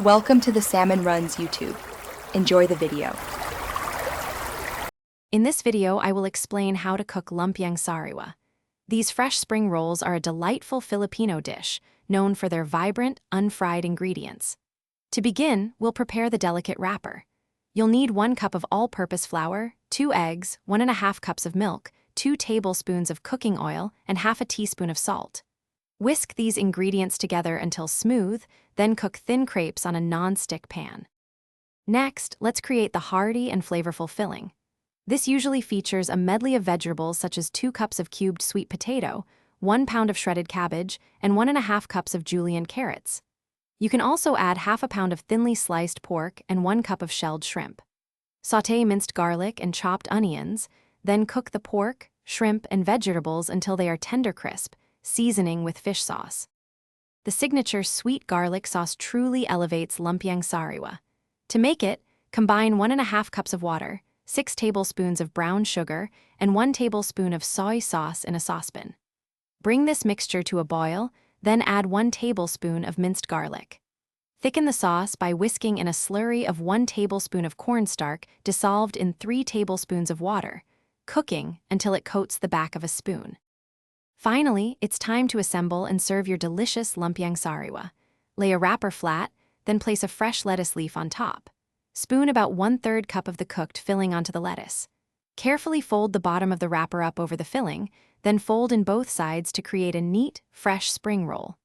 Welcome to the Salmon Runs YouTube. Enjoy the video. In this video, I will explain how to cook Lumpiang Sariwa. These fresh spring rolls are a delightful Filipino dish, known for their vibrant, unfried ingredients. To begin, we'll prepare the delicate wrapper. You'll need 1 cup of all-purpose flour, 2 eggs, 1½ cups of milk, 2 tablespoons of cooking oil, and half a teaspoon of salt. Whisk these ingredients together until smooth, then cook thin crepes on a non-stick pan. Next, let's create the hearty and flavorful filling. This usually features a medley of vegetables such as 2 cups of cubed sweet potato, 1 pound of shredded cabbage, and 1½ cups of julienne carrots. You can also add ½ pound of thinly sliced pork and 1 cup of shelled shrimp. Sauté minced garlic and chopped onions, then cook the pork, shrimp, and vegetables until they are tender crisp, seasoning with fish sauce. The signature sweet garlic sauce truly elevates Lumpiang Sariwa. To make it, combine 1½ cups of water, 6 tablespoons of brown sugar, and 1 tablespoon of soy sauce in a saucepan. Bring this mixture to a boil, then add 1 tablespoon of minced garlic. Thicken the sauce by whisking in a slurry of 1 tablespoon of cornstarch dissolved in 3 tablespoons of water, cooking until it coats the back of a spoon. Finally, it's time to assemble and serve your delicious Lumpiang Sariwa. Lay a wrapper flat, then place a fresh lettuce leaf on top. Spoon about 1/3 cup of the cooked filling onto the lettuce. Carefully fold the bottom of the wrapper up over the filling, then fold in both sides to create a neat, fresh spring roll.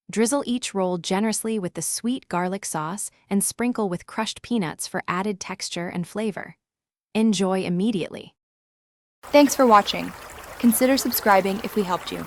Drizzle each roll generously with the sweet garlic sauce and sprinkle with crushed peanuts for added texture and flavor. Enjoy immediately. Thanks for watching. Consider subscribing if we helped you.